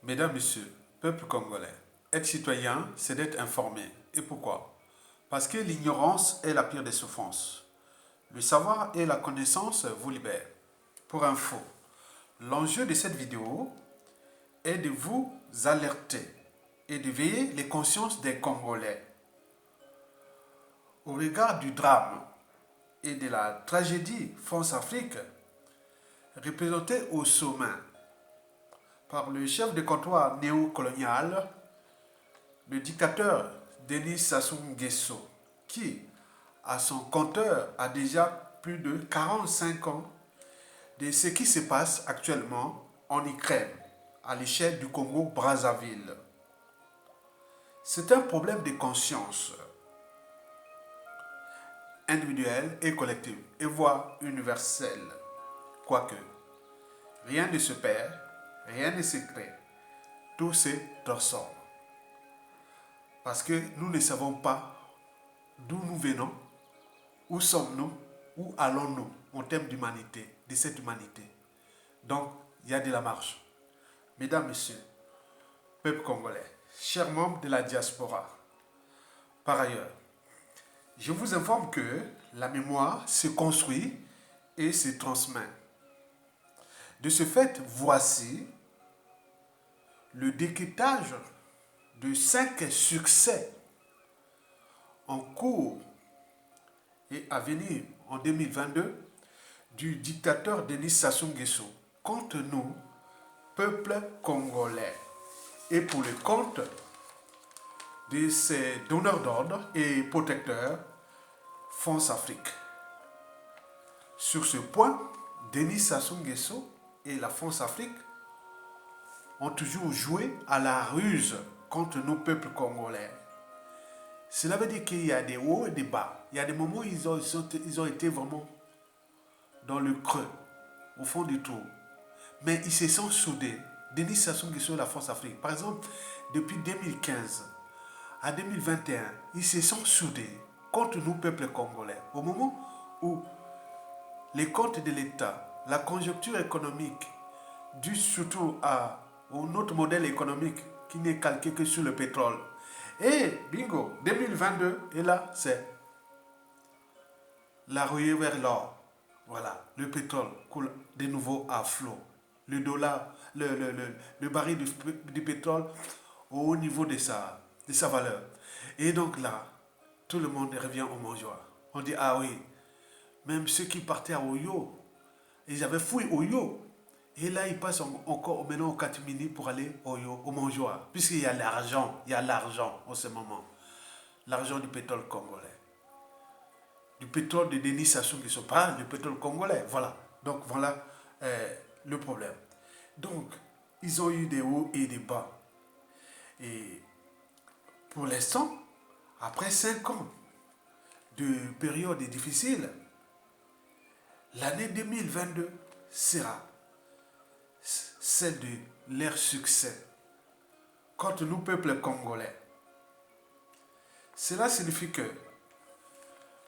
Mesdames, Messieurs, peuple congolais, être citoyen, c'est d'être informé. Et pourquoi? Parce que l'ignorance est la pire des souffrances. Le savoir et la connaissance vous libèrent. Pour info, l'enjeu de cette vidéo est de vous alerter et de veiller les consciences des Congolais. Au regard du drame et de la tragédie France-Afrique, représentée au sommet par le chef de comptoir néocolonial, le dictateur Denis Sassou Nguesso, qui, à son compteur, a déjà plus de 45 ans de ce qui se passe actuellement en Ukraine, à l'échelle du Congo-Brazzaville. C'est un problème de conscience individuelle et collective, et voire universelle. Quoique, rien ne se perd, rien ne se crée, tout se transforme. Parce que nous ne savons pas d'où nous venons, où sommes-nous, où allons-nous en termes d'humanité, de cette humanité. Donc, il y a de la marche. Mesdames, Messieurs, peuple congolais, chers membres de la diaspora, par ailleurs, je vous informe que la mémoire se construit et se transmet. De ce fait, voici le décryptage de 5 succès en cours et à venir en 2022 du dictateur Denis Sassou Nguesso contre nous, peuple congolais, et pour le compte de ses donneurs d'ordre et protecteurs France-Afrique. Sur ce point, Denis Sassou Nguesso et la France-Afrique ont toujours joué à la ruse contre nos peuples congolais. Cela veut dire qu'il y a des hauts et des bas. Il y a des moments où ils ont été vraiment dans le creux, au fond du trou. Mais ils se sont soudés. Denis Sassou Nguesso et la France-Afrique, par exemple, depuis 2015 à 2021, ils se sont soudés contre nous, peuple congolais. Au moment où les comptes de l'État, la conjoncture économique, due surtout à notre modèle économique qui n'est calqué que sur le pétrole. Et bingo, 2022, et là, c'est la ruée vers l'or. Voilà, le pétrole coule de nouveau à flot. Le dollar, le baril du pétrole au haut niveau de sa valeur. Et donc là, tout le monde revient au mangeoire. On dit, ah oui, même ceux qui partaient à Oyo, ils avaient fouillé Oyo. Et là, ils passent encore maintenant au Katimini pour aller au mangeoire. Puisqu'il y a l'argent en ce moment. L'argent du pétrole congolais. Du pétrole de Denis Sassou Nguesso, pas du pétrole congolais. Voilà. Donc voilà le problème. Donc, ils ont eu des hauts et des bas. Et pour l'instant, après 5 ans de période difficile, l'année 2022 sera celle de leur succès contre nous, peuple congolais. Cela signifie que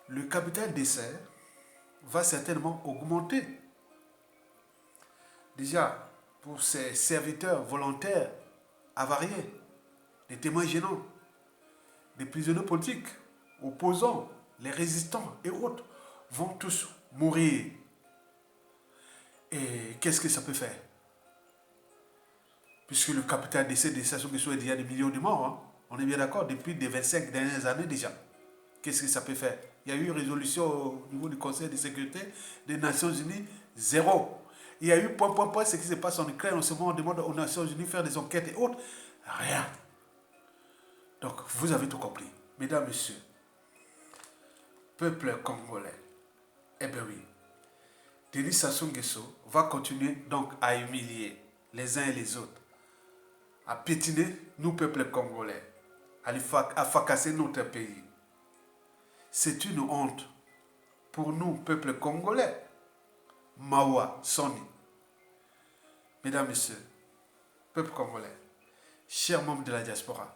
le capital d'essai va certainement augmenter. Déjà, pour ces serviteurs volontaires avariés, des témoins gênants, des prisonniers politiques, opposants, les résistants et autres vont tous mourir. Et qu'est-ce que ça peut faire? Puisque le capital d'essai des Sassou Nguesso est déjà des millions de morts. Hein. On est bien d'accord, depuis les 25 dernières années déjà. Qu'est-ce que ça peut faire? Il y a eu une résolution au niveau du Conseil de sécurité des Nations Unies, zéro. Il y a eu point, ce qui se passe en Ukraine. En ce moment, on demande aux Nations Unies de faire des enquêtes et autres. Rien. Donc, vous avez tout compris. Mesdames, Messieurs, peuple congolais, eh bien oui, Denis Sassou Nguesso va continuer donc à humilier les uns et les autres, à piétiner nous, peuple congolais, à fracasser notre pays. C'est une honte pour nous, peuple congolais. Mawa, Soni. Mesdames, Messieurs, peuple congolais, chers membres de la diaspora,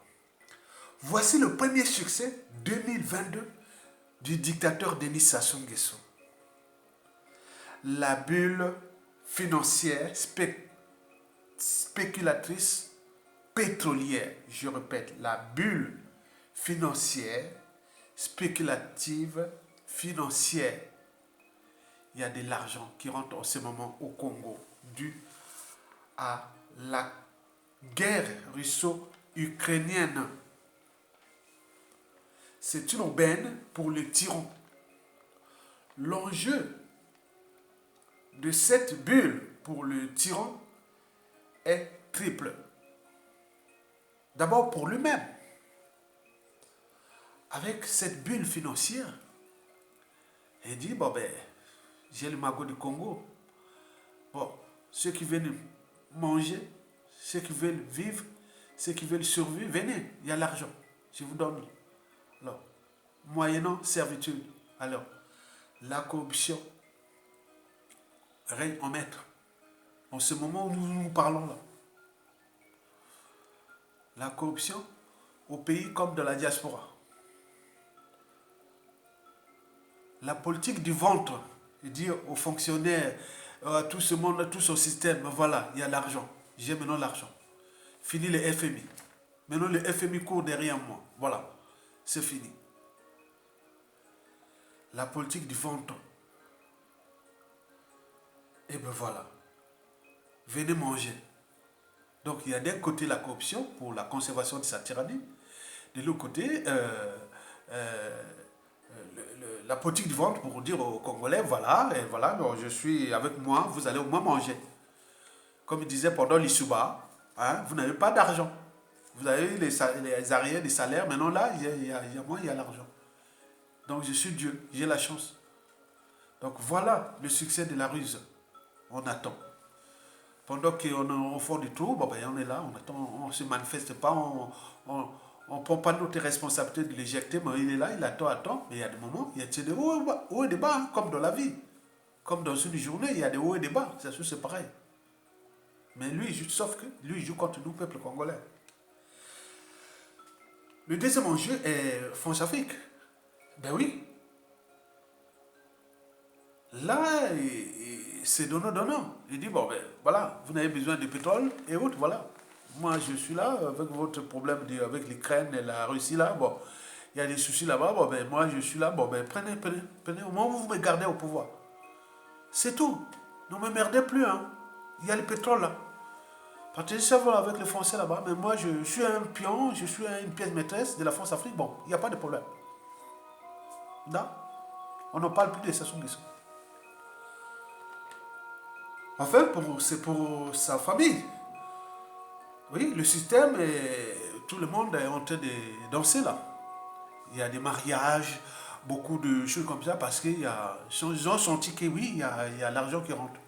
voici le premier succès 2022 du dictateur Denis Sassou Nguesso. La bulle financière spéculatrice pétrolière, je répète, la bulle financière, spéculative, financière. Il y a de l'argent qui rentre en ce moment au Congo dû à la guerre russo-ukrainienne. C'est une aubaine pour le tyran. L'enjeu de cette bulle pour le tyran est triple. D'abord pour lui-même. Avec cette bulle financière, il dit, bon ben, j'ai le magot du Congo. Bon, ceux qui veulent manger, ceux qui veulent vivre, ceux qui veulent survivre, venez, il y a l'argent. Je vous donne. Alors, moyennant servitude. Alors, la corruption règne en maître. En ce moment où nous parlons là. La corruption au pays comme dans la diaspora. La politique du ventre, dire aux fonctionnaires, à tout ce monde, à tout ce système, voilà, il y a l'argent. J'ai maintenant l'argent. Fini le FMI. Maintenant le FMI court derrière moi. Voilà, c'est fini. La politique du ventre. Et ben voilà. Venez manger. Donc il y a d'un côté la corruption pour la conservation de sa tyrannie. De l'autre côté, la politique du ventre pour dire aux Congolais, voilà, et voilà, donc je suis avec moi, vous allez au moins manger. Comme il disait pendant l'Issouba, hein, vous n'avez pas d'argent. Vous avez les arrières des salaires, maintenant là, il y a moi, il y a l'argent. Donc je suis Dieu, j'ai la chance. Donc voilà le succès de la ruse. On attend. Pendant qu'on est au fond du trou, bon ben on est là, on attend, on ne se manifeste pas, on ne prend pas notre responsabilité de l'éjecter, mais il est là, il attend, mais il y a des moments, il y a des hauts et des bas, hein, comme dans la vie. Comme dans une journée, il y a des hauts et des bas, c'est pareil. Mais lui, sauf que lui, il joue contre nous, peuple congolais. Le deuxième enjeu est France-Afrique. Ben oui. Là, c'est donnant. Il dit, bon, ben voilà, vous n'avez besoin de pétrole et autres, voilà. Moi, je suis là avec votre problème avec l'Ukraine et la Russie, là, bon, il y a des soucis là-bas, bon, ben moi, je suis là, bon, ben prenez, au moment où vous me gardez au pouvoir. C'est tout. Ne me merdez plus, hein. Il y a le pétrole, là. Partagez ça avec les Français là-bas, mais moi, je suis un pion, je suis une pièce maîtresse de la France-Afrique, bon, il n'y a pas de problème. Non, on ne parle plus de Sassou Nguesso. Enfin, c'est pour sa famille. Oui, le système, tout le monde est en train de danser là. Il y a des mariages, beaucoup de choses comme ça, parce qu'ils ont senti que oui, il y a l'argent qui rentre.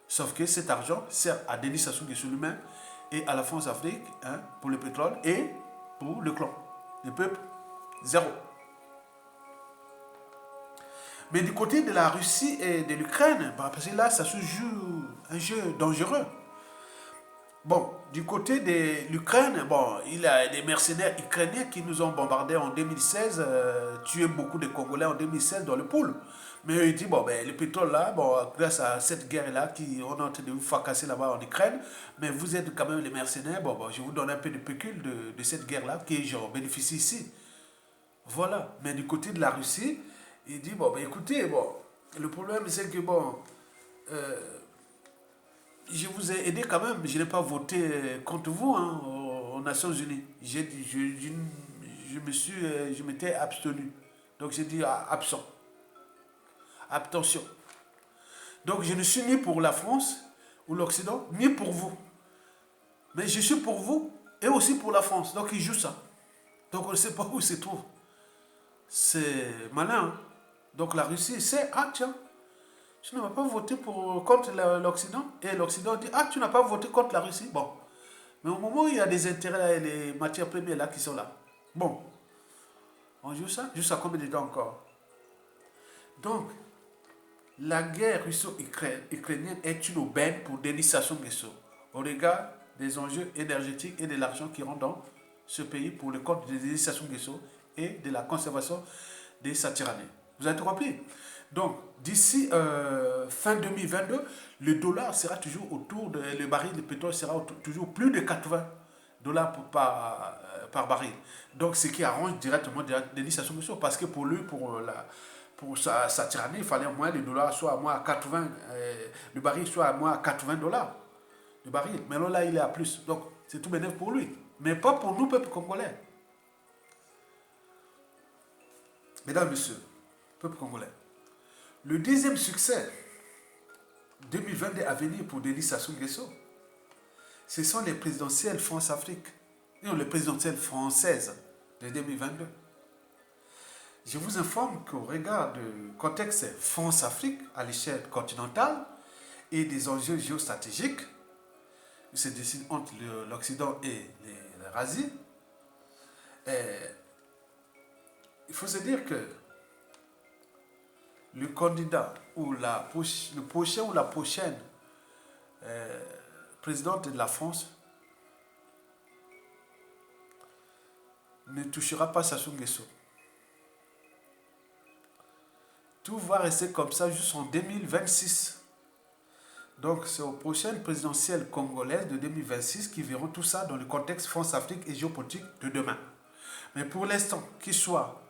Sauf que cet argent sert à Denis Sassou Nguesso lui-même et à la France-Afrique, hein, pour le pétrole et pour le clan. Le peuple, zéro. Mais du côté de la Russie et de l'Ukraine, parce que là, ça se joue un jeu dangereux. Bon, du côté de l'Ukraine, bon, il y a des mercenaires ukrainiens qui nous ont bombardés en 2016, tué beaucoup de Congolais en 2016 dans le pool. Mais il dit, bon, ben, le pétrole là, bon, grâce à cette guerre-là, on est en train de vous fracasser là-bas en Ukraine, mais vous êtes quand même les mercenaires, bon, je vous donne un peu de pécule de cette guerre-là, qui j'en bénéficie ici. Voilà. Mais du côté de la Russie, il dit, bon, ben, écoutez, bon, le problème c'est que, bon, je vous ai aidé quand même, je n'ai pas voté contre vous, hein, aux Nations Unies. Je m'étais abstenu. Donc j'ai dit absent. Abstention. Donc je ne suis ni pour la France ou l'Occident, ni pour vous. Mais je suis pour vous et aussi pour la France. Donc il joue ça. Donc on ne sait pas où il se trouve. C'est malin. Hein? Donc la Russie sait, ah tiens, tu n'as pas voté contre l'Occident. Et l'Occident dit, ah tu n'as pas voté contre la Russie. Bon. Mais au moment où il y a des intérêts et les matières premières là qui sont là. Bon. On joue ça jusqu'à combien de temps encore? Donc, la guerre russo-ukrainienne est une aubaine pour Denis Sassou Nguesso au regard des enjeux énergétiques et de l'argent qui rentre dans ce pays pour le compte de Denis Sassou Nguesso et de la conservation de sa tyrannie. Vous avez tout compris? Donc, d'ici fin 2022, le dollar sera toujours autour de, le baril de pétrole sera toujours plus de 80 dollars par baril. Donc, ce qui arrange directement Denis Sassou Nguesso, parce que pour lui, pour sa tyrannie, il fallait au moins le dollar soit à moins à 80, le baril soit à moins à 80 dollars, le baril. Mais là, il est à plus. Donc, c'est tout bénéfice pour lui. Mais pas pour nous, peuple congolais. Mesdames, Messieurs, peuple congolais. Le deuxième succès 2022 à venir pour Denis Sassou Nguesso, ce sont les présidentielles France-Afrique, et les présidentielles françaises de 2022. Je vous informe qu'au regard du contexte France-Afrique à l'échelle continentale et des enjeux géostratégiques qui se dessinent entre l'Occident et l'Eurasie, il faut se dire que le candidat ou le prochain ou la prochaine présidente de la France ne touchera pas Sassou Nguesso. Tout va rester comme ça jusqu'en 2026. Donc c'est aux prochaines présidentielles congolaises de 2026 qui verront tout ça dans le contexte France-Afrique et géopolitique de demain. Mais pour l'instant, qu'il soit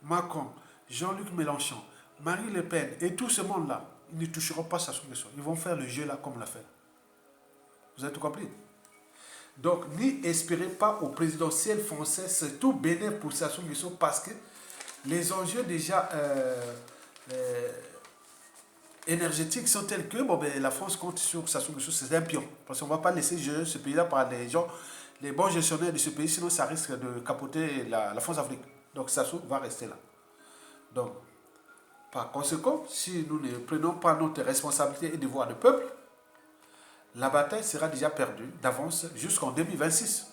Macron, Jean-Luc Mélenchon, Marine Le Pen et tout ce monde-là, ils ne toucheront pas Sassou Nguesso. Ils vont faire le jeu là comme on l'a fait. Vous avez tout compris? Donc, n'y espérez pas au présidentiel français, c'est tout bénéfice pour Sassou Nguesso parce que les enjeux déjà énergétiques sont tels que la France compte sur Sassou Nguesso, c'est un pion. Parce qu'on ne va pas laisser gérer ce pays-là par les gens, les bons gestionnaires de ce pays, sinon ça risque de capoter la France-Afrique. Donc Sassou va rester là. Donc, par conséquent, si nous ne prenons pas notre responsabilité et devoir de peuple, la bataille sera déjà perdue d'avance jusqu'en 2026.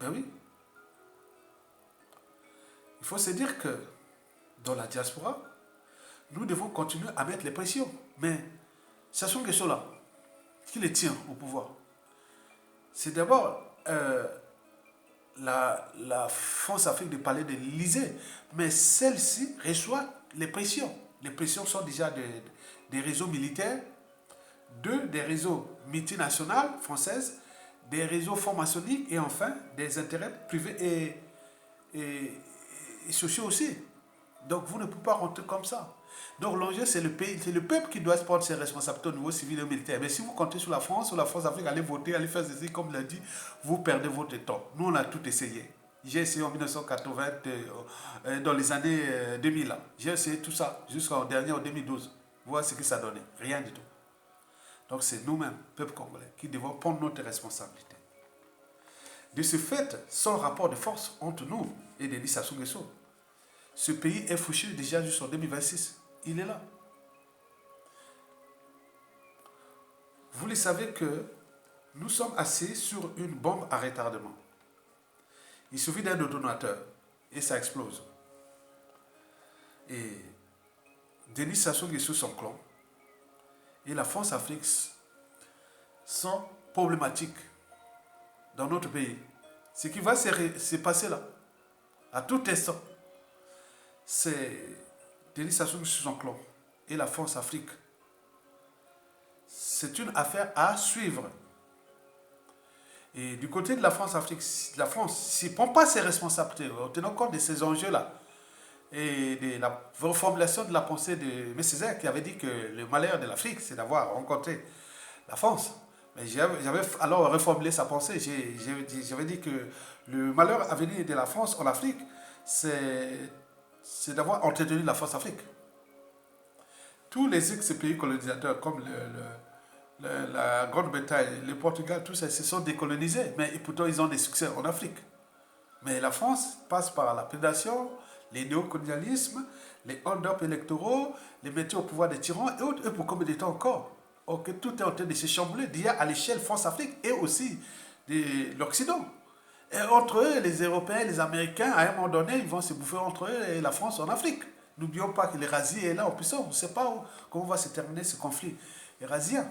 Ben oui. Il faut se dire que dans la diaspora, nous devons continuer à mettre les pressions. Mais Sassou Nguesso là, qui les tient au pouvoir, c'est d'abord la France-Afrique de parler de l'Élysée. Mais celle-ci reçoit les pressions. Les pressions sont déjà des réseaux militaires, des réseaux multinationaux françaises, des réseaux formationniques et enfin des intérêts privés et sociaux aussi. Donc vous ne pouvez pas rentrer comme ça. Donc l'enjeu c'est le pays, c'est le peuple qui doit se prendre ses responsabilités au niveau civil et militaire. Mais si vous comptez sur la France, Afrique, allez voter, allez faire ceci, comme l'a dit, vous perdez votre temps. Nous on a tout essayé. J'ai essayé en 1980, dans les années 2000. J'ai essayé tout ça jusqu'en dernier, en 2012. Voir ce que ça donnait. Rien du tout. Donc c'est nous-mêmes, peuple congolais, qui devons prendre notre responsabilité. De ce fait, sans rapport de force entre nous et Denis Sassou Nguesso, ce pays est fouché déjà jusqu'en 2026. Il est là. Vous le savez que nous sommes assis sur une bombe à retardement. Il suffit d'un détonateur et ça explose. Et Denis Sassou Nguesso, son clan, et la France-Afrique sont problématiques dans notre pays. Ce qui va se passer là, à tout instant, c'est Denis Sassou Nguesso, son clan, et la France-Afrique. C'est une affaire à suivre. Et du côté de la France-Afrique, la France, s'il ne prend pas ses responsabilités, en tenant compte de ces enjeux-là, et de la reformulation de la pensée de M. Césaire, qui avait dit que le malheur de l'Afrique, c'est d'avoir rencontré la France. Mais j'avais alors reformulé sa pensée. J'avais dit que le malheur à venir de la France en Afrique, c'est d'avoir entretenu la France-Afrique. Tous les ex-pays colonisateurs, comme la Grande-Bretagne, le Portugal, tout ça, se sont décolonisés. Mais pourtant, ils ont des succès en Afrique. Mais la France passe par la prédation, les néocolonialismes, les hold-up électoraux, les métiers au pouvoir des tyrans et autres, et pour combien de temps encore? Ok, tout est en train de se chambouler d'hier à l'échelle France-Afrique et aussi de l'Occident. Et entre eux, les Européens, les Américains, à un moment donné, ils vont se bouffer entre eux et la France en Afrique. N'oublions pas que l'Eurasie est là en puissance. On ne sait pas comment va se terminer ce conflit eurasien.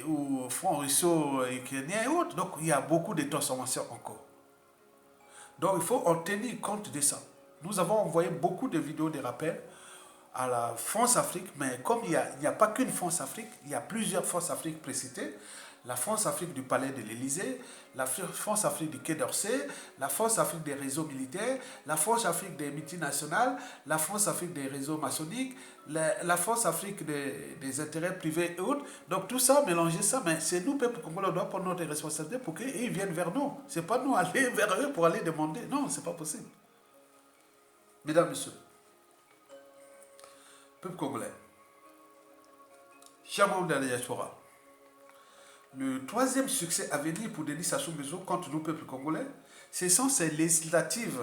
Ou front russo-ukrainien et autres. Donc il y a beaucoup de transformations encore. Donc il faut en tenir compte de ça. Nous avons envoyé beaucoup de vidéos de rappel à la France Afrique, mais comme il n'y a pas qu'une France Afrique, il y a plusieurs France Afrique précitées. La France Afrique du Palais de l'Élysée, la France Afrique du Quai d'Orsay, la France Afrique des réseaux militaires, la France Afrique des multinationales, la France Afrique des réseaux maçonniques, la France Afrique des intérêts privés et autres. Donc tout ça, mélanger ça, mais c'est nous, peuple congolais, on doit prendre notre responsabilité pour qu'ils viennent vers nous. Ce n'est pas nous aller vers eux pour aller demander. Non, ce n'est pas possible. Mesdames, Messieurs, peuple congolais, chers membres de la diaspora, le troisième succès à venir pour Denis Sassou Nguesso contre nous, peuple congolais, ce sont ces législatives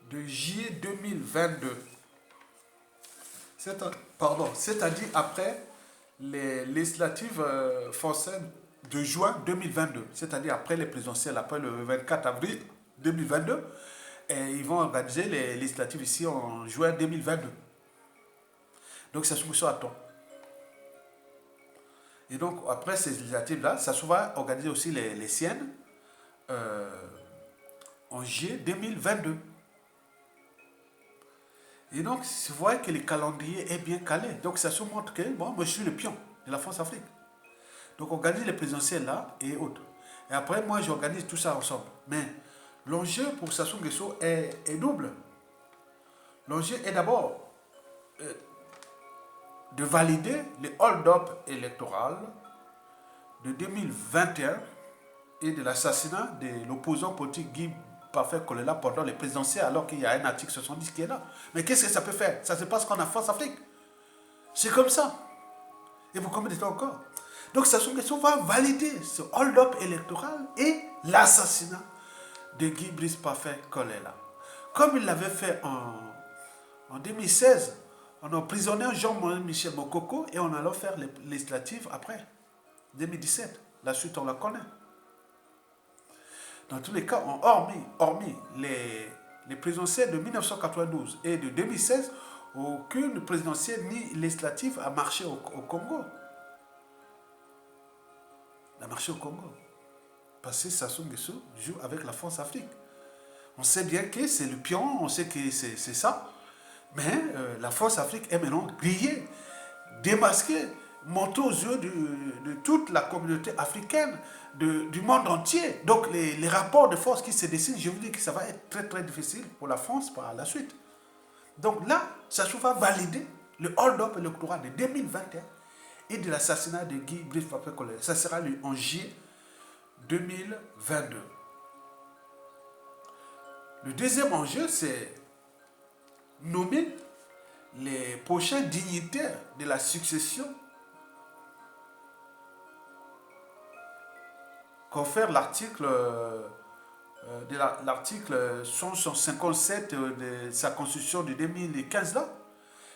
de juillet 2022. C'est-à-dire après les législatives françaises de juin 2022, c'est-à-dire après les présidentielles, après le 24 avril 2022, et ils vont organiser les législatives ici en juin 2022. Donc Sassou Nguesso attend. Et donc, après ces législatives-là, Sassou va organiser aussi les siennes en juillet 2022. Et donc, vous voyez que le calendrier est bien calé. Donc, Sassou montre que, bon, moi, je suis le pion de la France-Afrique. Donc, on organise les présidentielles là et autres. Et après, moi, j'organise tout ça ensemble. Mais l'enjeu pour Sassou Nguesso est double. L'enjeu est d'abord de valider les hold-up électoral de 2021 et de l'assassinat de l'opposant politique Guy Parfait Kolela pendant les présidentielles, alors qu'il y a un article 70 qui est là. Mais qu'est-ce que ça peut faire? Ça se passe qu'en France-Afrique. C'est comme ça. Et vous comprenez encore. Donc Sassou Nguesso va valider ce hold-up électoral et l'assassinat de Guy Brice Parfait Kolela. Comme il l'avait fait en 2016, on a emprisonné Jean-Michel Mokoko et on allait faire les législatives après, 2017. La suite, on la connaît. Dans tous les cas, hormis les présidentielles de 1992 et de 2016, aucune présidentielle ni législative a marché au Congo. A marché au Congo. Parce que Sassou Nguesso joue avec la France-Afrique. On sait bien que c'est le pion, on sait que c'est ça. Mais la France-Afrique est maintenant grillée, démasquée, montée aux yeux de toute la communauté africaine, du monde entier. Donc les rapports de force qui se dessinent, je vous dis que ça va être très très difficile pour la France par la suite. Donc là, Sassou va valider le hold-up électoral de 2021 et de l'assassinat de Guy Brice Parfait Kolela. Ça sera en juillet 2022. Le deuxième enjeu, c'est nommer les prochains dignitaires de la succession confère l'article 157 de sa constitution de 2015 là,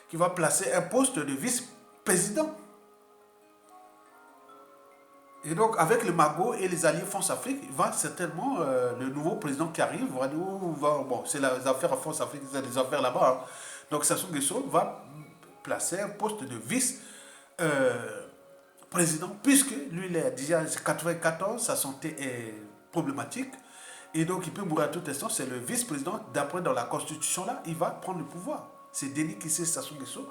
qui va placer un poste de vice-président. Et donc, avec le Mago et les alliés France-Afrique, il va certainement, le nouveau président qui arrive, va dire, bon, c'est les affaires à France-Afrique, c'est des affaires là-bas. Hein. Donc, Sassou Nguesso va placer un poste de vice-président, puisque lui, il est déjà 94, sa santé est problématique, et donc il peut mourir à tout instant. C'est le vice-président, d'après dans la constitution là, il va prendre le pouvoir. C'est Denis Sassou Nguesso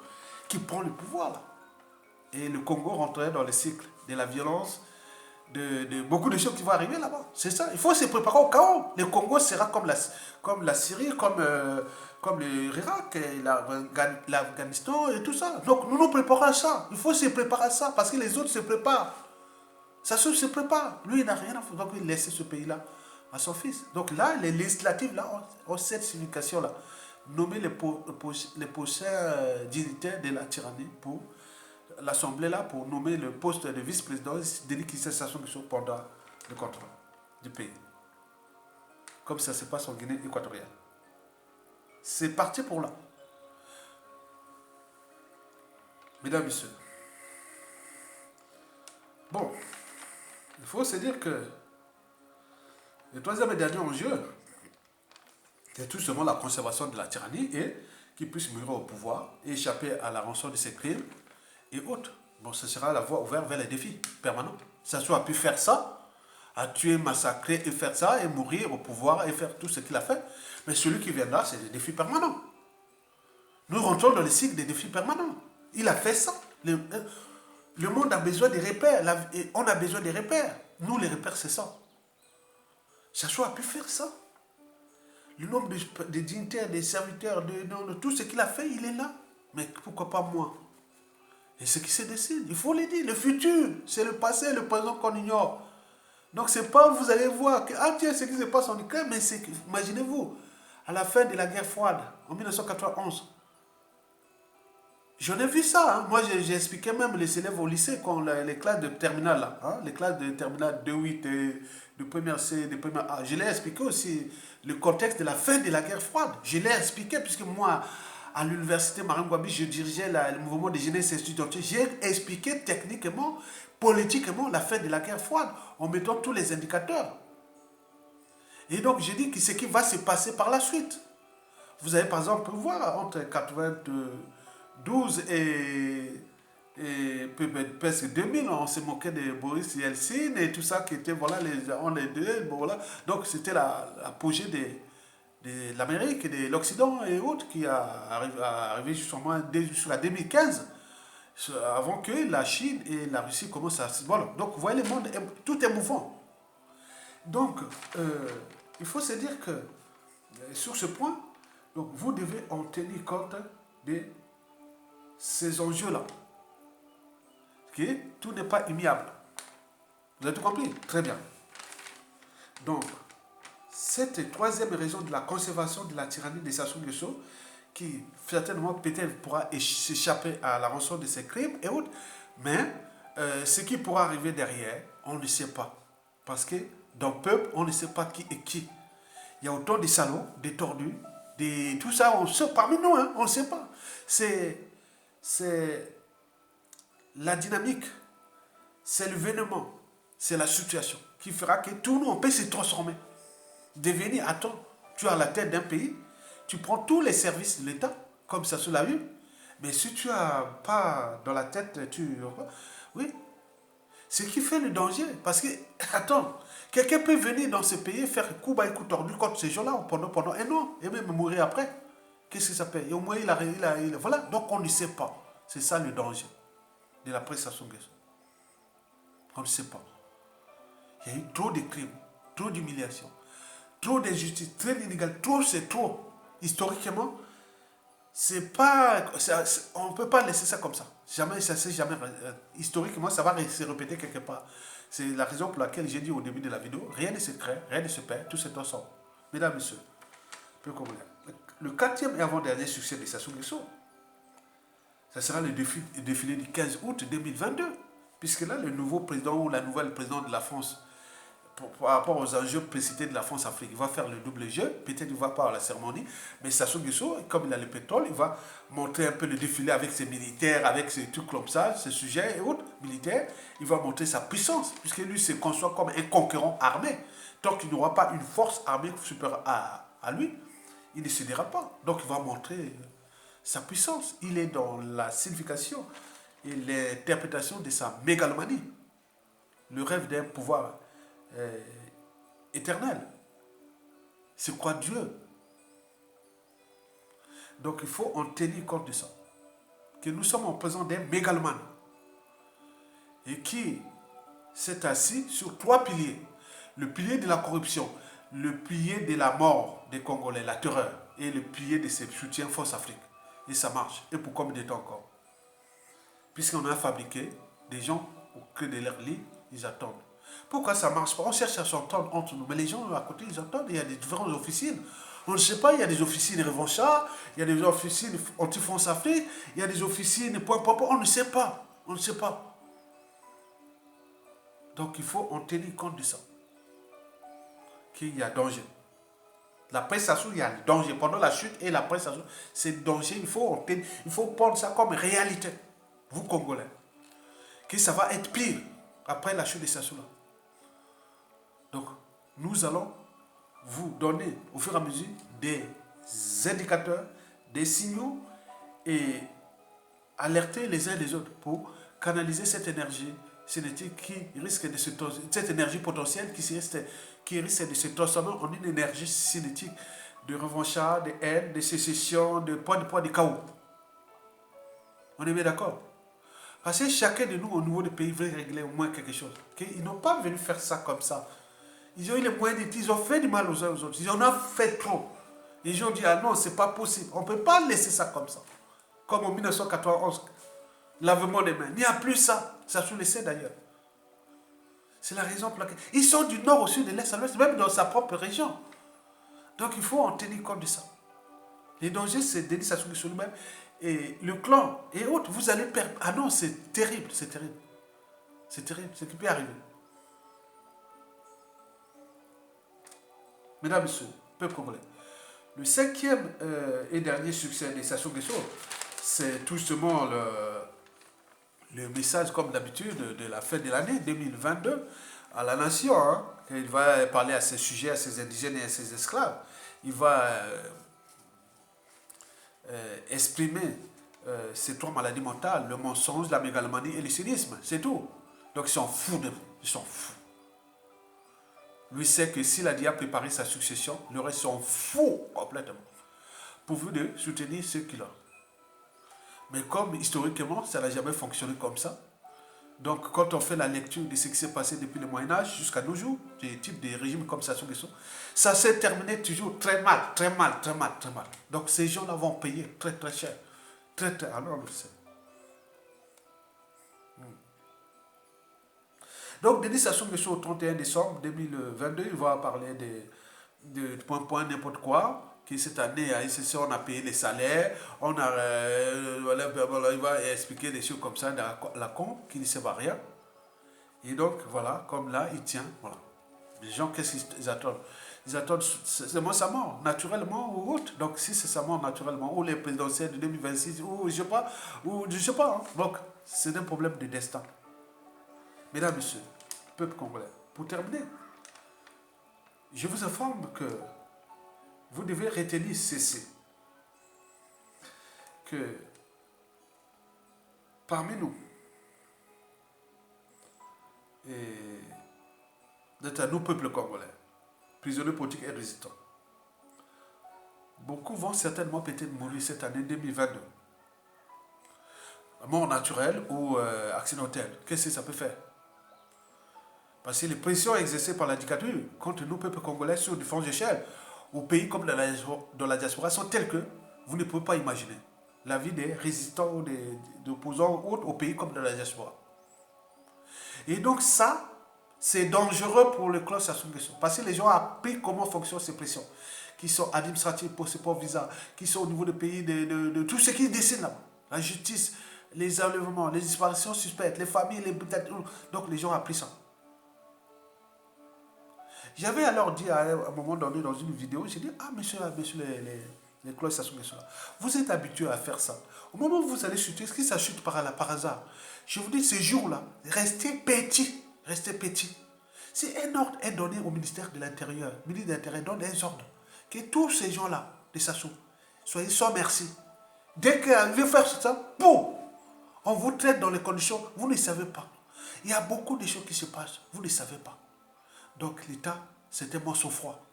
qui prend le pouvoir là. Et le Congo rentrerait dans le cycle de la violence, de beaucoup de choses qui vont arriver là-bas. C'est ça. Il faut se préparer au chaos. Le Congo sera comme la Syrie, comme l'Irak, l'Afghanistan et tout ça. Donc nous nous préparons à ça. Il faut se préparer à ça parce que les autres se préparent. Sassou se prépare. Lui, il n'a rien à faire. Donc il laisse ce pays-là à son fils. Donc là, les législatives là, ont cette signification-là. Nommer les prochains dignitaires de la tyrannie pour l'Assemblée là pour nommer le poste de vice-président Denis Sassou Nguesso pendant le contrôle du pays. Comme ça se passe en Guinée équatoriale. C'est parti pour là. Mesdames et messieurs. Bon, il faut se dire que le troisième et dernier enjeu, c'est tout simplement la conservation de la tyrannie et qu'il puisse mourir au pouvoir et échapper à la rançon de ses crimes et autres. Bon, ce sera la voie ouverte vers les défis permanents. Sassou a pu faire ça à tuer, massacrer et faire ça, et mourir au pouvoir et faire tout ce qu'il a fait. Mais celui qui viendra, c'est des défis permanents. Nous rentrons dans le cycle des défis permanents. Il a fait ça. Le monde a besoin des repères. Et on a besoin des repères. Nous, les repères, c'est ça. Chacho a pu faire ça. Le nombre de dignitaires, des serviteurs, de tout ce qu'il a fait, il est là. Mais pourquoi pas moi? Et ce qui se décide, il faut le dire. Le futur, c'est le passé, le présent qu'on ignore. Donc c'est pas, vous allez voir, que, ah tiens, ce qui se passe en Ukraine, mais c'est, imaginez-vous, à la fin de la guerre froide, en 1991, j'en ai vu ça. Hein. Moi, j'ai expliqué même les élèves au lycée, quand les classes de terminale, là, hein, les classes de terminale 2-8, de première C, de première A. Je l'ai expliqué aussi le contexte de la fin de la guerre froide. Je l'ai expliqué, puisque moi, à l'université Marine-Gouabi, je dirigeais le mouvement de jeunesse étudiantine. J'ai expliqué techniquement, politiquement, la fin de la guerre froide, en mettant tous les indicateurs. Et donc, j'ai dit que ce qui va se passer par la suite. Vous avez par exemple, voir entre 92 et presque 2000, on se moquait de Boris Yeltsin et tout ça qui était, voilà, on les deux, bon, voilà. Donc c'était l'apogée de l'Amérique et de l'Occident et autres qui a arrivé jusqu'à 2015, avant que la Chine et la Russie commencent à se... Voilà. Donc vous voyez, le monde, tout est mouvant. Donc, il faut se dire que sur ce point, donc, vous devez en tenir compte de ces enjeux-là. Okay? Tout n'est pas immuable. Vous avez tout compris? Très bien. Donc, cette troisième raison de la conservation de la tyrannie de Sassou Nguesso, qui certainement peut-être pourra s'échapper à la rançon de ses crimes et autres, mais ce qui pourra arriver derrière, on ne sait pas. Parce que dans le peuple, on ne sait pas qui est qui. Il y a autant de salauds, des tordus, tout ça, on sait parmi nous, hein, on ne sait pas. C'est la dynamique, c'est l'événement, c'est la situation qui fera que tout nous, on peut se transformer. Devenir, attends, tu es à la tête d'un pays, tu prends tous les services de l'État, comme ça se l'a vu, mais si tu n'as pas dans la tête, oui, ce qui fait le danger, parce que, attends, quelqu'un peut venir dans ce pays faire coup bas et coup tordu contre ces gens-là pendant un an, et même mourir après. Qu'est-ce que ça fait? Et au moins, voilà, donc on ne sait pas. C'est ça le danger de la presse Sassou Nguesso. On ne sait pas. Il y a eu trop de crimes, trop d'humiliations, trop d'injustice, trop d'inégalités, trop c'est trop. Historiquement, c'est pas, on ne peut pas laisser ça comme ça. Jamais, ça c'est jamais. Historiquement, ça va se répéter quelque part. C'est la raison pour laquelle j'ai dit au début de la vidéo, rien ne se crée, rien ne se perd, tout c'est ensemble. Mesdames, messieurs, le quatrième et avant-dernier succès de Sassou Nguesso, ça sera le défilé du 15 août 2022. Puisque là, le nouveau président ou la nouvelle présidente de la France, par rapport aux enjeux précités de la France-Afrique, il va faire le double jeu, peut-être il ne va pas à la cérémonie, mais Sassou Nguesso, comme il a le pétrole, il va montrer un peu le défilé avec ses militaires, avec ses trucs comme ça, ses sujets et autres militaires, il va montrer sa puissance, puisque lui se conçoit comme un conquérant armé. Tant qu'il n'aura pas une force armée supérieure à lui, il ne cédera pas. Donc il va montrer sa puissance. Il est dans la signification et l'interprétation de sa mégalomanie, le rêve d'un pouvoir éternel. C'est quoi Dieu? Donc il faut en tenir compte de ça. Que nous sommes en présence d'un mégalomane et qui s'est assis sur trois piliers. Le pilier de la corruption, le pilier de la mort des Congolais, la terreur, et le pilier de ses soutiens Force Afrique. Et ça marche. Et pour combien de temps encore? Puisqu'on a fabriqué des gens au cœur de leur lit, ils attendent. Pourquoi ça ne marche pas? On cherche à s'entendre entre nous, mais les gens à côté, ils attendent. Il y a des différentes officines. On ne sait pas, il y a des officines revanchards, il y a des officines anti-France Afrique, il y a des officines point. On ne sait pas. On ne sait pas. Donc il faut en tenir compte de ça. Qu'il y a danger. La presse Sassou, il y a le danger. Pendant la chute et la presse Sassou, c'est danger. Il faut prendre ça comme réalité. Vous, Congolais. Que ça va être pire après la chute de Sassou. Donc, nous allons vous donner au fur et à mesure des indicateurs, des signaux et alerter les uns les autres pour canaliser cette énergie, cinétique qui risque de se cette énergie potentielle qui risque de se transformer en une énergie cinétique de revanchard, de haine, de sécession, de poids, de chaos. On est bien d'accord? Parce que chacun de nous, au niveau du pays, veut régler au moins quelque chose. Okay? Ils n'ont pas venu faire ça comme ça. Ils ont eu les moyens de dire, ils ont fait du mal aux uns aux autres. Ils en ont fait trop. Et ils ont dit, ah non, c'est pas possible. On ne peut pas laisser ça comme ça. Comme en 1991, lavement des mains. Il n'y a plus ça. Ça se laissait d'ailleurs. C'est la raison pour laquelle. Ils sont du nord au sud, de l'est à l'ouest, même dans sa propre région. Donc il faut en tenir compte de ça. Les dangers, c'est Denis Sassou Nguesso lui-même et le clan et autres. Vous allez perdre. Ah non, c'est terrible, c'est terrible. C'est terrible, c'est ce qui peut arriver. Mesdames, Messieurs, peuple congolais, le cinquième et dernier succès de Sassou Nguesso, c'est tout simplement le message, comme d'habitude, de la fin de l'année 2022 à la nation. Hein. Il va parler à ses sujets, à ses indigènes et à ses esclaves. Il va exprimer ces trois maladies mentales, le mensonge, la mégalomanie et le cynisme. C'est tout. Donc ils s'en foutent de vous. Ils s'en foutent. Lui sait que s'il a déjà préparé sa succession, le reste s'en fout complètement. Pourvu de soutenir ceux qu'il a. Mais comme historiquement, ça n'a jamais fonctionné comme ça. Donc quand on fait la lecture de ce qui s'est passé depuis le Moyen-Âge jusqu'à nos jours, des types de régimes comme Sassou Nguesso, ça s'est terminé toujours très mal, très mal, très mal, très mal. Donc ces gens-là vont payer très très cher. Très très, alors on le sait. Donc Denis Sassou Nguesso au 31 décembre 2022, il va parler de point n'importe quoi. Qui cette année à ICC on a payé les salaires, on a il va expliquer des choses comme ça la con qui ne sert à rien. Et donc voilà, comme là il tient, voilà. Les gens qu'est-ce qu'ils attendent? Ils attendent seulement sa mort, naturellement ou autre. Donc si c'est sa mort naturellement, ou les présidentielles de 2026, ou je sais pas, hein. Donc c'est un problème de destin. Mesdames, Messieurs, peuple congolais, pour terminer, je vous informe que vous devez retenir ceci, que parmi nous, et nous, peuple congolais, prisonniers politiques et résistants, beaucoup vont certainement peut-être mourir cette année 2022. Mort naturelle ou accidentelle, qu'est-ce que ça peut faire? Parce que les pressions exercées par la dictature contre nous, peuple congolais, sur différentes échelles, au pays comme dans la diaspora, sont telles que vous ne pouvez pas imaginer la vie des résistants ou des opposants au pays comme dans la diaspora. Et donc ça, c'est dangereux pour le clan Sassou Nguesso. Parce que les gens ont appris comment fonctionnent ces pressions, qui sont administratives pour ces pauvres visas, qui sont au niveau des pays, de tout ce qui décide là-bas. La justice, les enlèvements, les disparitions suspectes, les familles, les peut-être. Donc les gens ont appris ça. J'avais alors dit à un moment donné dans une vidéo, j'ai dit, ah monsieur les cloches Sassou Nguesso, vous êtes habitués à faire ça. Au moment où vous allez chuter, est-ce que ça chute par hasard? Je vous dis, ces jours-là, restez petits, restez petits. Si un ordre est donné au ministère de l'Intérieur, le ministre de l'Intérieur donne un ordre, que tous ces gens-là, les Sassou, soyez sans merci. Dès qu'ils veulent faire ça, boum, on vous traite dans les conditions, vous ne savez pas. Il y a beaucoup de choses qui se passent, vous ne savez pas. Donc l'État, c'était mon sang-froid.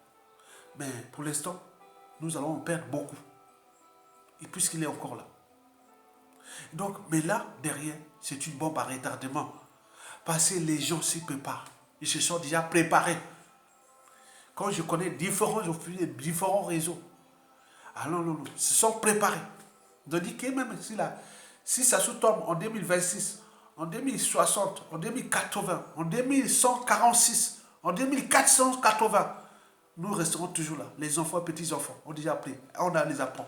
Mais pour l'instant, nous allons en perdre beaucoup. Et puisqu'il est encore là. Donc, mais là, derrière, c'est une bombe à retardement. Parce que les gens s'y préparent. Ils se sont déjà préparés. Quand je connais différents réseaux, alors non, ils se sont préparés. Donc, que même si ça se tombe en 2026, en 2060, en 2080, en 2146, en 2480, nous resterons toujours là. Les enfants, petits-enfants, ont déjà appris. On a les apprend.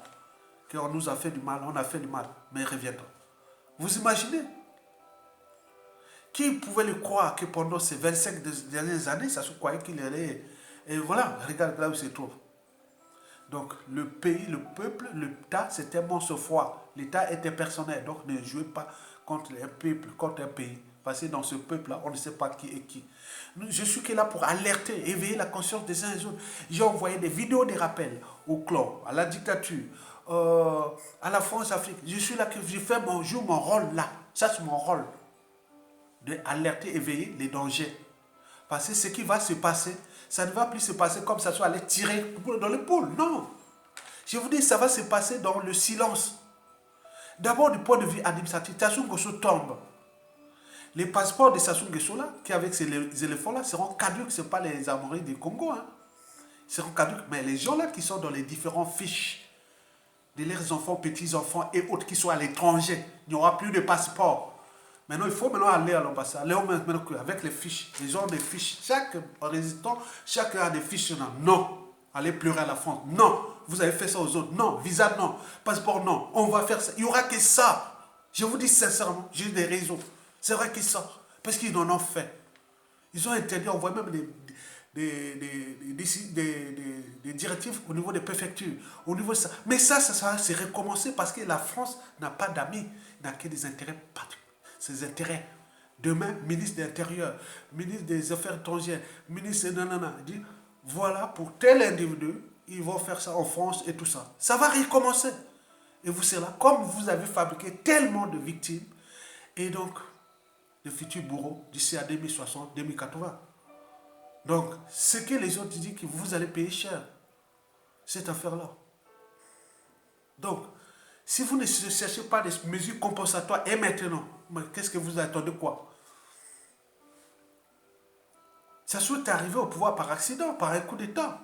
Qu'on nous a fait du mal, on a fait du mal, mais ils reviendront. Vous imaginez? Qui pouvait le croire que pendant ces 25 dernières années, ça se croyait qu'il allait... Et voilà, regarde là où il se trouve. Donc le pays, le peuple, l'État, c'était mon sang-froid. L'État était personnel, donc ne jouez pas contre un peuple, contre un pays. Parce que dans ce peuple-là, on ne sait pas qui est qui. Je suis là pour alerter, éveiller la conscience des uns et des autres. J'ai envoyé des vidéos de rappel au clan, à la dictature, à la France-Afrique. Je suis là que je joue mon rôle là. Ça, c'est mon rôle. d'alerter, éveiller les dangers. Parce que ce qui va se passer, ça ne va plus se passer comme ça soit aller tirer dans l'épaule. Non. Je vous dis, ça va se passer dans le silence. D'abord, du point de vue administratif, Sassou Nguesso tombe. Les passeports de Sassou Nguesso, là, qui avec ces éléphants-là, seront caducs. Ce n'est pas les armoiries du Congo. Hein. Ils seront caducs. Mais les gens-là qui sont dans les différentes fiches de leurs enfants, petits-enfants et autres qui sont à l'étranger, il n'y aura plus de passeport. Maintenant, il faut maintenant aller à l'ambassade. Avec les fiches, les gens ont des fiches. Chaque résident, chacun a des fiches. Non. Allez pleurer à la France. Non. Vous avez fait ça aux autres. Non. Visa, non. Passeport, non. On va faire ça. Il n'y aura que ça. Je vous dis sincèrement, j'ai des raisons. C'est vrai que ça. Parce qu'ils en ont fait. Ils ont interdit, on voit même des directives au niveau des préfectures, au niveau de ça. Mais ça va se recommencer parce que la France n'a pas d'amis, n'a que des intérêts particuliers. Ses intérêts. Demain, ministre de l'Intérieur, ministre des Affaires étrangères, ministre de nanana, dit voilà, pour tel individu, ils vont faire ça en France et tout ça. Ça va recommencer. Et vous serez là, comme vous avez fabriqué tellement de victimes, et donc, de futurs bourreaux d'ici à 2060, 2080. Donc, ce que les autres disent que vous allez payer cher, cette affaire-là. Donc, si vous ne cherchez pas des mesures compensatoires, et maintenant, qu'est-ce que vous attendez quoi? Sassou est arrivé au pouvoir par accident, par un coup d'État,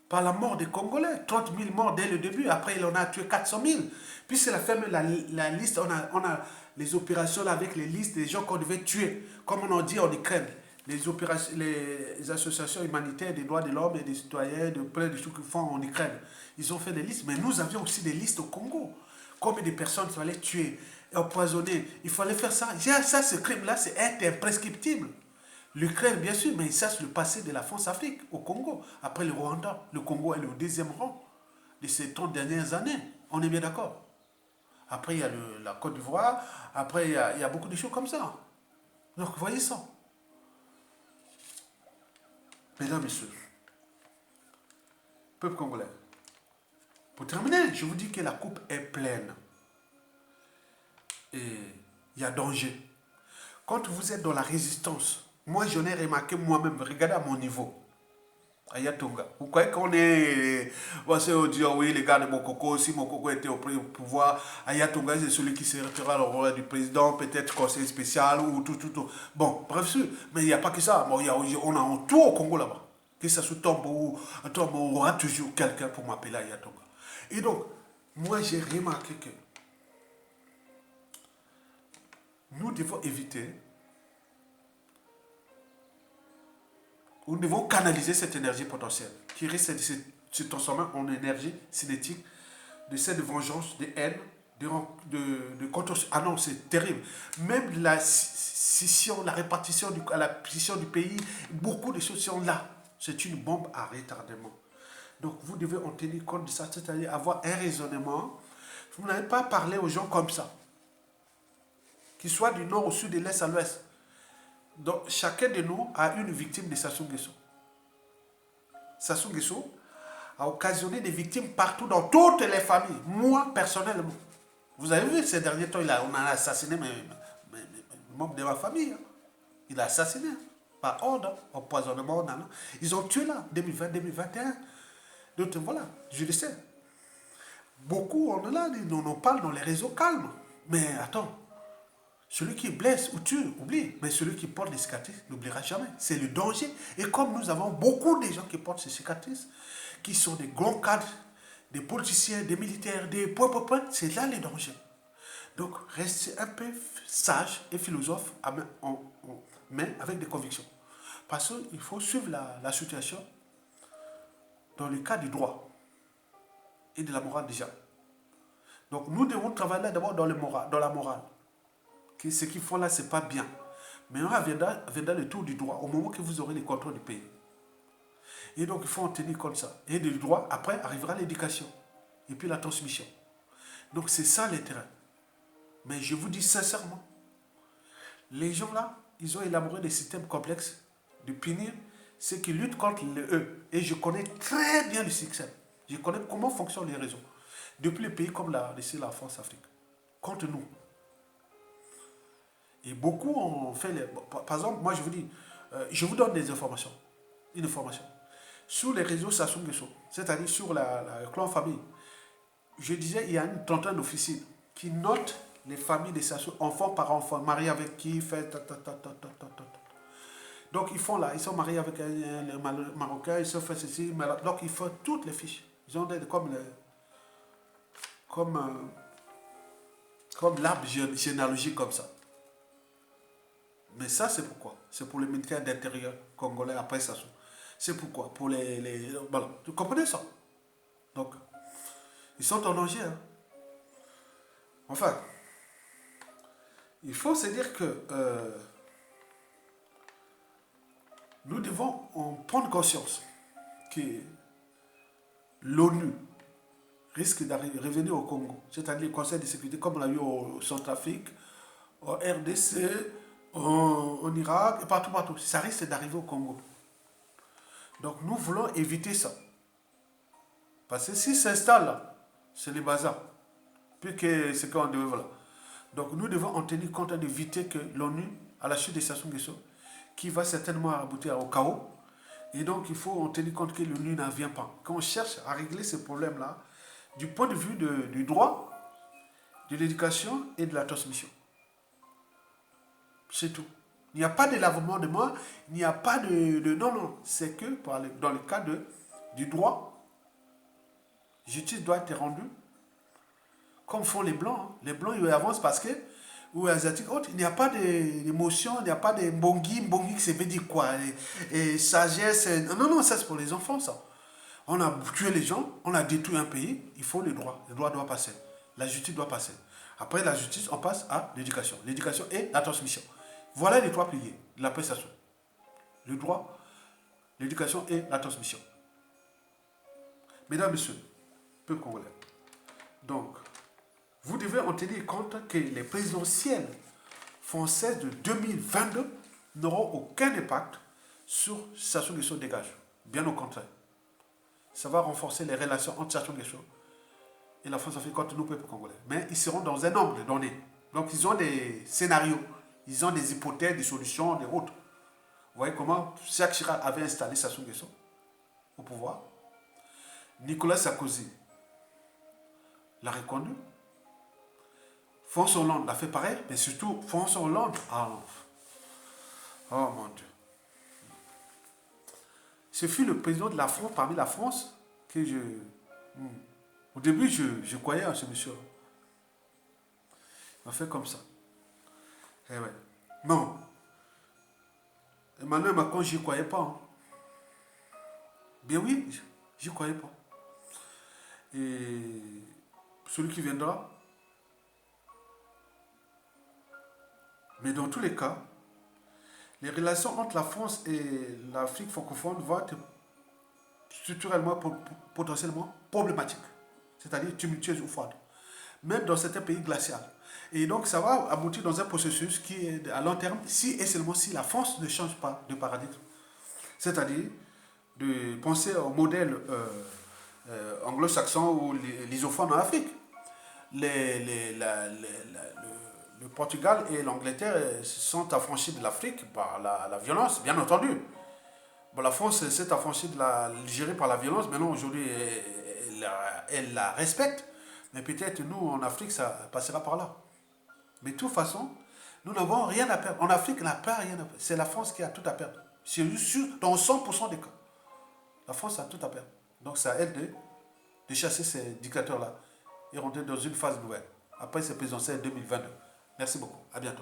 par la mort des Congolais. 30 000 morts dès le début, après il en a tué 400 000. Puis c'est la ferme la liste, on a les opérations là, avec les listes des gens qu'on devait tuer, comme on en dit en Ukraine. Les associations humanitaires des droits de l'homme et des citoyens, de plein de choses qu'ils font en Ukraine. Ils ont fait des listes, mais nous avions aussi des listes au Congo. Combien de personnes il fallait tuer, empoisonner, il fallait faire ça. Ça, ce crime-là, c'est imprescriptible. L'Ukraine, bien sûr, mais ça, c'est le passé de la France-Afrique au Congo. Après le Rwanda, le Congo est au deuxième rang de ces 30 dernières années. On est bien d'accord. Après, il y a la Côte d'Ivoire. Après, il y a beaucoup de choses comme ça. Donc, vous voyez ça. Mesdames, Messieurs, peuple congolais, pour terminer, je vous dis que la coupe est pleine. Et il y a danger. Quand vous êtes dans la résistance, moi j'en ai remarqué moi-même, regardez à mon niveau. Ayatonga. Vous croyez qu'on est. Voici on dit, oui, les gars de Mokoko, si Mokoko était au pouvoir, Ayatonga, c'est celui qui sera le rôle du président, peut-être conseiller spécial ou tout. Bon, bref, mais il n'y a pas que ça. Bon, on a un tout au Congo là-bas. Que ça se tombe ou on aura toujours quelqu'un pour m'appeler Ayatonga. Et donc, moi j'ai remarqué que nous devons éviter. Nous devons canaliser cette énergie potentielle qui risque de se transformer en énergie cinétique de cette vengeance, de haine, de contorsion. Ah non, c'est terrible. Même la scission, la répartition, la scission du pays, beaucoup de choses sont là. C'est une bombe à retardement. Donc vous devez en tenir compte de ça, c'est-à-dire avoir un raisonnement. Vous n'allez pas parler aux gens comme ça. Qu'ils soient du nord au sud, de l'est à l'ouest. Donc, chacun de nous a une victime de Sassou Nguesso. Sassou Nguesso a occasionné des victimes partout dans toutes les familles. Moi, personnellement. Vous avez vu, ces derniers temps, on a assassiné mes membres de ma famille. Hein. Il a assassiné. Par ordre, empoisonnement. Ils ont tué là, 2020, 2021. Donc voilà, je le sais. Beaucoup, on est là, on parle dans les réseaux calmes. Mais attends. Celui qui blesse ou tue, oublie. Mais celui qui porte les cicatrices n'oubliera jamais. C'est le danger. Et comme nous avons beaucoup de gens qui portent ces cicatrices, qui sont des grands cadres, des politiciens, des militaires, des points, c'est là le danger. Donc, restez un peu sage et philosophe, mais avec des convictions. Parce qu'il faut suivre la situation dans le cas du droit et de la morale déjà. Donc, nous devons travailler d'abord dans la morale. Ce qu'ils font là, ce n'est pas bien. Mais on viendra le tour du droit au moment que vous aurez les contrôles du pays. Et donc, il faut en tenir compte ça. Et du droit, après, arrivera l'éducation. Et puis la transmission. Donc, c'est ça l'intérêt. Mais je vous dis sincèrement, les gens là, ils ont élaboré des systèmes complexes de punir ceux qui luttent contre eux. Et je connais très bien le système. Je connais comment fonctionnent les réseaux. Depuis les pays comme la France-Afrique. Contre nous. Et beaucoup ont fait... Par exemple, moi je vous dis, je vous donne des informations. Une information. Sur les réseaux Sassou Nguesso, c'est-à-dire sur la clan famille, je disais, il y a une trentaine d'officines qui notent les familles des Sassou, enfant par enfant, marié avec qui, fait... Donc ils font là, ils sont mariés avec un Marocain, ils se font ceci, donc ils font toutes les fiches. Ils ont des, comme, comme l'arbre généalogique comme ça. Mais ça, c'est pourquoi? C'est pour les militaires d'intérieur congolais après Sassou. C'est pourquoi? Pour voilà. Vous comprenez ça? Donc, ils sont en danger. Hein. Enfin, il faut se dire que nous devons en prendre conscience que l'ONU risque de revenir au Congo, c'est-à-dire le Conseil de sécurité, comme on l'a eu au Centrafrique, au RDC, en Irak, et partout, partout. Ça risque d'arriver au Congo. Donc nous voulons éviter ça. Parce que s'il s'installe là, c'est le bazar. Plus que ce qu'on devait voilà. Donc nous devons en tenir compte d'éviter que l'ONU, à la chute de Sassou Nguesso, qui va certainement aboutir au chaos, et donc il faut en tenir compte que l'ONU n'en vient pas. Quand on cherche à régler ces problèmes-là, du point de vue du droit, de l'éducation et de la transmission. C'est tout. Il n'y a pas de lavement de main, il n'y a pas non, non. C'est que dans le cas du droit, justice doit être rendue comme font les Blancs. Hein. Les Blancs, ils avancent parce que, ou les Asiatiques, il n'y a pas d'émotion, il n'y a pas de mbongi. Mbongi, ça veut dire quoi? Et sagesse. Non, non, ça c'est pour les enfants, ça. On a tué les gens, on a détruit un pays, il faut le droit. Le droit doit passer. La justice doit passer. Après la justice, on passe à l'éducation. L'éducation et la transmission. Voilà les trois piliers de la prestation. Le droit, l'éducation et la transmission. Mesdames, Messieurs, peuple congolais. Donc, vous devez en tenir compte que les présidentielles françaises de 2022 n'auront aucun impact sur Sassou Nguesso dégage. Bien au contraire. Ça va renforcer les relations entre Sassou Nguesso et la France-Afrique contre nous, peuple congolais. Mais ils seront dans un angle donné. Donc, ils ont des scénarios. Ils ont des hypothèses, des solutions, des routes. Vous voyez comment Jacques Chirac avait installé Sassou Nguesso au pouvoir. Nicolas Sarkozy l'a reconnu. François Hollande l'a fait pareil, mais surtout François Hollande. Oh mon Dieu. Ce fut le président de la France, parmi la France, que au début, je croyais à ce monsieur. Il m'a fait comme ça. Eh ouais. Non. Emmanuel Macron, je n'y croyais pas. Hein. Bien oui, je n'y croyais pas. Et celui qui viendra. Mais dans tous les cas, les relations entre la France et l'Afrique francophone vont être structurellement, potentiellement problématiques. C'est-à-dire tumultueuses ou froides. Même dans certains pays glaciaux. Et donc ça va aboutir dans un processus qui est à long terme, si et seulement si la France ne change pas de paradigme. C'est-à-dire de penser au modèle anglo-saxon ou lusophone en Afrique. Le Portugal et l'Angleterre se sont affranchis de l'Afrique par la violence, bien entendu. Bon, la France s'est affranchie de l'Algérie par la violence, maintenant aujourd'hui elle la respecte. Mais peut-être nous en Afrique ça passera par là. Mais de toute façon, nous n'avons rien à perdre. En Afrique, on n'a pas rien à perdre. C'est la France qui a tout à perdre. C'est sûr, dans 100% des cas. La France a tout à perdre. Donc ça aide de chasser ces dictateurs-là et rentrer dans une phase nouvelle. Après ces présidentielles 2022. Merci beaucoup. À bientôt.